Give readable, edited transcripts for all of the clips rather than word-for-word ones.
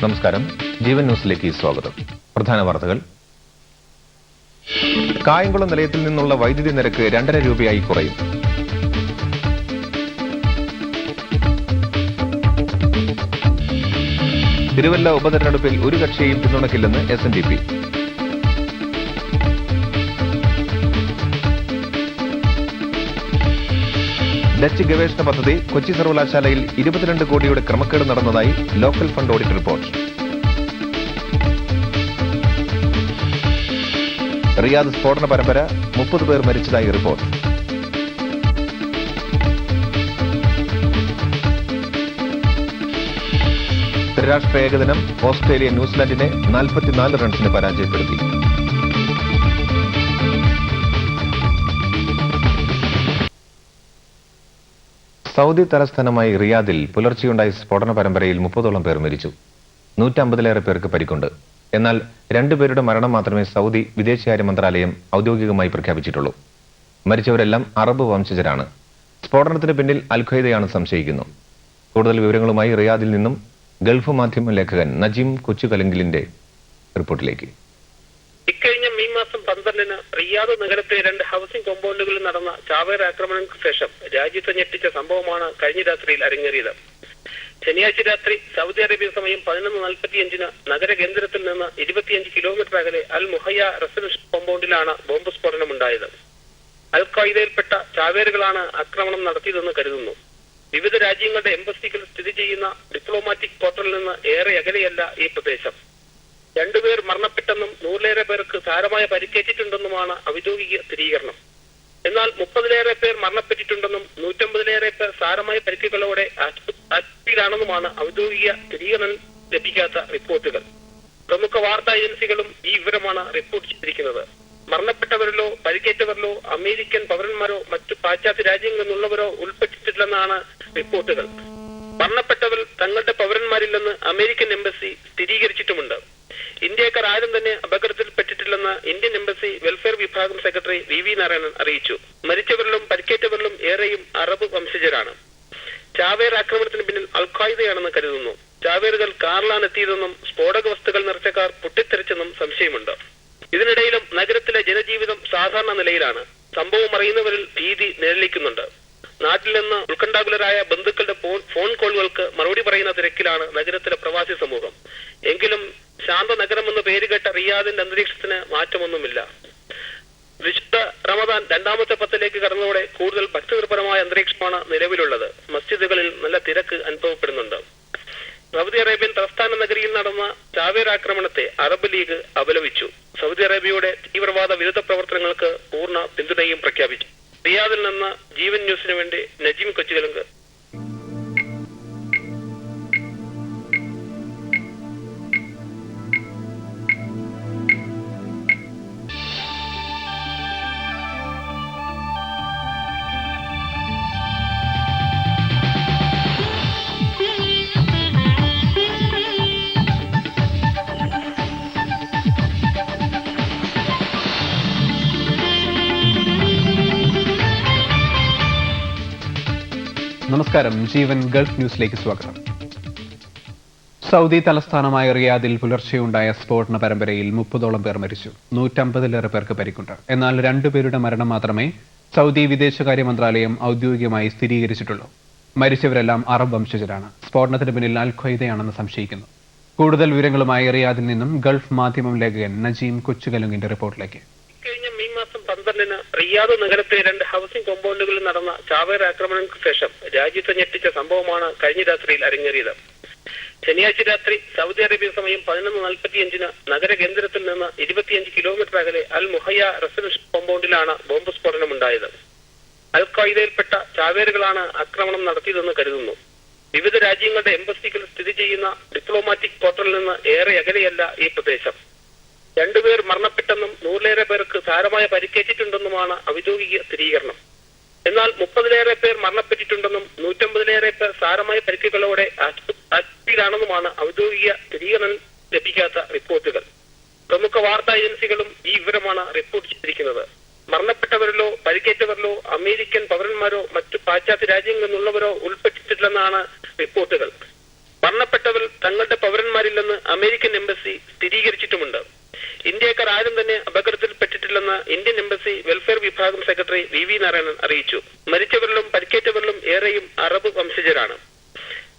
നമസ്കാരം. ജീവൻ ന്യൂസിലേക്ക് സ്വാഗതം. പ്രധാന വാർത്തകൾ. കായംകുളം നിലയത്തിൽ നിന്നുള്ള വൈദ്യുതി നിരക്ക് 2.5 രൂപയായി കുറയും. തിരുവല്ല ഉപതെരഞ്ഞെടുപ്പിൽ ഒരു കക്ഷിയെയും പിന്തുണയ്ക്കില്ലെന്ന് SNDP. ഡച്ച് ഗവേഷണ പദ്ധതി കൊച്ചി സർവകലാശാലയിൽ 22 കോടിയുടെ ക്രമക്കേട് നടന്നതായി local fund audit report. Riyadh സ്ഫോടന പരമ്പര 30 പേർ മരിച്ചതായി റിപ്പോർട്ട്. ത്രിരാഷ്ട്ര ഏകദിനം ഓസ്ട്രേലിയ ന്യൂസിലാൻഡിനെ 44 റൺസിന് പരാജയപ്പെടുത്തി. സൗദി തലസ്ഥാനമായി റിയാദിൽ പുലർച്ചെയുണ്ടായ സ്ഫോടന പരമ്പരയിൽ 30ഓളം പേർ മരിച്ചു. 150ലേറെ പേർക്ക് പരിക്കുണ്ട്. എന്നാൽ 2 പേരുടെ മരണം മാത്രമേ സൗദി വിദേശകാര്യ മന്ത്രാലയം ഔദ്യോഗികമായി പ്രഖ്യാപിച്ചിട്ടുള്ളൂ. മരിച്ചവരെല്ലാം അറബ് വംശജരാണ്. സ്ഫോടനത്തിന് പിന്നിൽ അൽ-ഖ്വയ്ദയാണ് സംശയിക്കുന്നു. കൂടുതൽ വിവരങ്ങളുമായി റിയാദിൽ നിന്നും ഗൾഫ് മാധ്യമ ലേഖകൻ നജീം കൊച്ചുകലങ്കിലിന്റെ റിപ്പോർട്ടിലേക്ക്. ഇക്കഴിഞ്ഞ മെയ് മാസം 12-ന് റിയാദ് നഗരത്തെ 2 ഹൌസിംഗ് കോമ്പൗണ്ടുകളിൽ നടന്ന ചാവേർ ആക്രമണങ്ങൾക്ക് ശേഷം രാജ്യത്തെ ഞെട്ടിച്ച സംഭവമാണ് കഴിഞ്ഞ രാത്രിയിൽ അരങ്ങേറിയത്. ശനിയാഴ്ച രാത്രി സൗദി അറേബ്യ സമയം 11:45-ന് നഗര കേന്ദ്രത്തിൽ നിന്ന് 25 കിലോമീറ്റർ അകലെ അൽ മുഹയ്യ റെസിഡൻഷ്യൽ കോമ്പൗണ്ടിലാണ് ബോംബ് സ്ഫോടനമുണ്ടായത്. അൽ ഖ്വയ്ദയിൽപ്പെട്ട ചാവേറുകളാണ് ആക്രമണം നടത്തിയതെന്ന് കരുതുന്നു. വിവിധ രാജ്യങ്ങളുടെ എംബസികൾ സ്ഥിതി ചെയ്യുന്ന ഡിപ്ലോമാറ്റിക് ക്വാർട്ടറിൽ നിന്ന് ഏറെ അകലെയല്ല ഈ പ്രദേശം. 2 പേർ മരണപ്പെട്ടെന്നും 100ലേറെ പേർക്ക് സാരമായ പരിക്കേറ്റിട്ടുണ്ടെന്നുമാണ് ഔദ്യോഗിക സ്ഥിരീകരണം. എന്നാൽ 30ലേറെ പേർ മരണപ്പെട്ടിട്ടുണ്ടെന്നും 150ലേറെ പേർ സാരമായ പരിക്കുകളോടെ ആശുപത്രിയിലാണെന്നുമാണ് ഔദ്യോഗിക സ്ഥിരീകരണം ലഭിക്കാത്ത റിപ്പോർട്ടുകൾ. പ്രമുഖ വാർത്താ ഏജൻസികളും ഈ വിവരമാണ് റിപ്പോർട്ട് ചെയ്തിരിക്കുന്നത്. മരണപ്പെട്ടവരിലോ പരിക്കേറ്റവരിലോ അമേരിക്കൻ പൗരന്മാരോ മറ്റു പാശ്ചാത്യ രാജ്യങ്ങളിൽ നിന്നുള്ളവരോ ഉൾപ്പെട്ടിട്ടില്ലെന്നാണ് റിപ്പോർട്ടുകൾ. മരണപ്പെട്ടവർ തങ്ങളുടെ പൗരന്മാരില്ലെന്ന് അമേരിക്കൻ എംബസി സ്ഥിരീകരിച്ചിട്ടുമുണ്ട്. ഇന്ത്യക്കാർ ആരും തന്നെ അപകടത്തിൽപ്പെട്ടിട്ടില്ലെന്ന് ഇന്ത്യൻ എംബസി വെൽഫെയർ വിഭാഗം സെക്രട്ടറി VV നാരായണൻ അറിയിച്ചു. മരിച്ചവരിലും പരിക്കേറ്റവരിലും ഏറെയും അറബ് വംശജരാണ്. ചാവേർ ആക്രമണത്തിന് പിന്നിൽ അൽ-ഖ്വയ്ദയാണെന്ന് കരുതുന്നു. ചാവേറുകൾ കാറിലാണ് എത്തിയതെന്നും സ്ഫോടക വസ്തുക്കൾ നിറച്ച കാർ പൊട്ടിത്തെറിച്ചെന്നും സംശയമുണ്ട്. ഇതിനിടയിലും നഗരത്തിലെ ജനജീവിതം സാധാരണ നിലയിലാണ്. സംഭവം അറിയുന്നവരിൽ ഭീതി നിഴലിക്കുന്നുണ്ട്. നാട്ടിൽ നിന്ന് ഉത്കണ്ഠാകുലരായ ബന്ധുക്കളുടെ ഫോൺ കോളുകൾക്ക് മറുപടി പറയുന്ന തിരക്കിലാണ് നഗരത്തിലെ പ്രവാസി സമൂഹം. എങ്കിലും ശാന്ത നഗരമെന്ന് പേരുകേട്ട റിയാദിന്റെ അന്തരീക്ഷത്തിന് മാറ്റമൊന്നുമില്ല. വിശുദ്ധ റമദാൻ 2ാമത്തെ പത്തിലേക്ക് കടന്നതോടെ കൂടുതൽ ഭക്തിനിർഭരമായ അന്തരീക്ഷമാണ് നിലവിലുള്ളത്. മസ്ജിദുകളിൽ നല്ല തിരക്ക് അനുഭവപ്പെടുന്നുണ്ട്. സൗദി അറേബ്യൻ തലസ്ഥാന നഗരിയിൽ നടന്ന ചാവേർ ആക്രമണത്തെ അറബ് ലീഗ് അപലപിച്ചു. സൗദി അറേബ്യയുടെ തീവ്രവാദ വിരുദ്ധ പ്രവർത്തനങ്ങൾക്ക് പൂർണ്ണ പിന്തുണയും പ്രഖ്യാപിച്ചു. റിയാദിൽ നിന്ന് ജീവൻ ന്യൂസിന് വേണ്ടി നജീം കൊച്ചുകലങ്ക്. നമസ്കാരം. ജീവൻ ഗൾഫ് ന്യൂസിലേക്ക് സ്വാഗതം. സൗദി തലസ്ഥാനമായ റിയാദിൽ പുലർച്ചെയുണ്ടായ സ്ഫോടന പരമ്പരയിൽ 30ഓളം പേർ മരിച്ചു. 150ലേറെ പേർക്ക് പരിക്കുണ്ട്. എന്നാൽ 2 പേരുടെ മരണം മാത്രമേ സൗദി വിദേശകാര്യ മന്ത്രാലയം ഔദ്യോഗികമായി സ്ഥിരീകരിച്ചിട്ടുള്ളൂ. മരിച്ചവരെല്ലാം അറബ് വംശജരാണ്. സ്ഫോടനത്തിന് പിന്നിൽ അൽ-ഖ്വയ്ദയാണെന്ന് സംശയിക്കുന്നു. കൂടുതൽ വിവരങ്ങളുമായി റിയാദിൽ നിന്നും ഗൾഫ് മാധ്യമം ലേഖകൻ നജീം കൊച്ചുകലങ്കിന്റെ റിപ്പോർട്ടിലേക്ക്. കഴിഞ്ഞ മെയ് മാസം 12-ന് റിയാദ് നഗരത്തെ 2 ഹൌസിംഗ് കോമ്പൗണ്ടുകളിൽ നടന്ന ചാവേർ ആക്രമണങ്ങൾക്ക് ശേഷം രാജ്യത്തെ ഞെട്ടിച്ച സംഭവമാണ് കഴിഞ്ഞ രാത്രിയിൽ അരങ്ങേറിയത്. ശനിയാഴ്ച രാത്രി സൗദി അറേബ്യ സമയം 11:45-ന് നഗര കേന്ദ്രത്തിൽ നിന്ന് 25 കിലോമീറ്റർ അകലെ അൽ മുഹയ്യ റെസിഡൻഷ്യൽ കോമ്പൗണ്ടിലാണ് ബോംബ് സ്ഫോടനമുണ്ടായത്. അൽ ഖ്വയ്ദയിൽപ്പെട്ട ചാവേറുകളാണ് ആക്രമണം നടത്തിയതെന്ന് കരുതുന്നു. വിവിധ രാജ്യങ്ങളുടെ എംബസികൾ സ്ഥിതി ചെയ്യുന്ന ഡിപ്ലോമാറ്റിക് ക്വാർട്ടറിൽ നിന്ന് ഏറെ അകലെയല്ല ഈ പ്രദേശം. 2 പേർ മരണപ്പെട്ടെന്നും 100ലേറെ പേർക്ക് സാരമായ പരിക്കേറ്റിട്ടുണ്ടെന്നുമാണ് ഔദ്യോഗിക സ്ഥിരീകരണം. എന്നാൽ 30ലേറെ പേർ മരണപ്പെട്ടിട്ടുണ്ടെന്നും 150ലേറെ പേർ സാരമായ പരിക്കുകളോടെ ആശുപത്രിയിലാണെന്നുമാണ് ഔദ്യോഗിക സ്ഥിരീകരണം ലഭിക്കാത്ത റിപ്പോർട്ടുകൾ. പ്രമുഖ വാർത്താ ഏജൻസികളും ഈ വിവരമാണ് റിപ്പോർട്ട് ചെയ്തിരിക്കുന്നത്. മരണപ്പെട്ടവരിലോ പരിക്കേറ്റവരിലോ അമേരിക്കൻ പൗരന്മാരോ മറ്റു പാശ്ചാത്യ രാജ്യങ്ങളിൽ നിന്നുള്ളവരോ ഉൾപ്പെട്ടിട്ടില്ലെന്നാണ് റിപ്പോർട്ടുകൾ. മരണപ്പെട്ടവർ തങ്ങളുടെ പൗരന്മാരില്ലെന്ന് അമേരിക്കൻ എംബസി സ്ഥിരീകരിച്ചിട്ടുമുണ്ട്. ഇന്ത്യക്കാർ ആരും തന്നെ അപകടത്തിൽപ്പെട്ടിട്ടില്ലെന്ന് ഇന്ത്യൻ എംബസി വെൽഫെയർ വിഭാഗം സെക്രട്ടറി വി നാരായണൻ അറിയിച്ചു. മരിച്ചവരിലും പരിക്കേറ്റവരിലും ഏറെയും അറബ് വംശജരാണ്.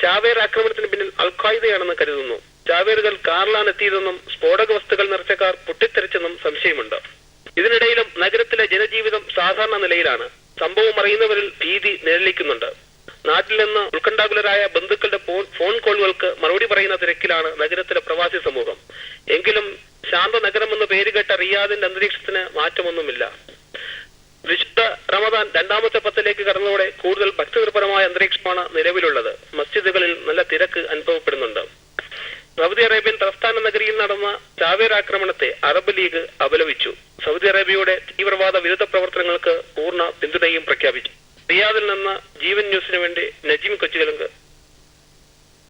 ചാവേർ ആക്രമണത്തിന് പിന്നിൽ അൽഖായിദയാണെന്ന് കരുതുന്നു. ചാവേറുകൾ കാറിലാണ് എത്തിയതെന്നും സ്ഫോടക വസ്തുക്കൾ നിറച്ച കാർ പൊട്ടിത്തെറിച്ചെന്നും സംശയമുണ്ട്. ഇതിനിടയിലും നഗരത്തിലെ ജനജീവിതം സാധാരണ നിലയിലാണ്. സംഭവം അറിയുന്നവരിൽ ഭീതി നിഴലിക്കുന്നുണ്ട്. നാട്ടിൽ നിന്ന് ഉത്കണ്ഠാകുലരായ ബന്ധുക്കളുടെ ഫോൺ കോളുകൾക്ക് മറുപടി പറയുന്ന തിരക്കിലാണ് നഗരത്തിലെ പ്രവാസി സമൂഹം. എങ്കിലും ശാന്ത നഗരമെന്ന് പേരുകേട്ട റിയാദിന്റെ അന്തരീക്ഷത്തിന് മാറ്റമൊന്നുമില്ല. വിശുദ്ധ റമദാൻ രണ്ടാമത്തെ പത്തിലേക്ക് കടന്നതോടെ കൂടുതൽ ഭക്തിനിർഭരമായ അന്തരീക്ഷമാണ് നിലവിലുള്ളത്. മസ്ജിദുകളിൽ നല്ല തിരക്ക് അനുഭവപ്പെടുന്നുണ്ട്. സൗദി അറേബ്യൻ തലസ്ഥാന നഗരിയിൽ നടന്ന ചാവേർ ആക്രമണത്തെ അറബ് ലീഗ് അപലപിച്ചു. സൗദി അറേബ്യയുടെ തീവ്രവാദ വിരുദ്ധ പ്രവർത്തനങ്ങൾക്ക് പൂർണ്ണ പിന്തുണയും പ്രഖ്യാപിച്ചു. റിയാദിൽ നിന്ന് ജീവൻ ന്യൂസിനു വേണ്ടി നജീം കൊച്ചുകലങ്ക്.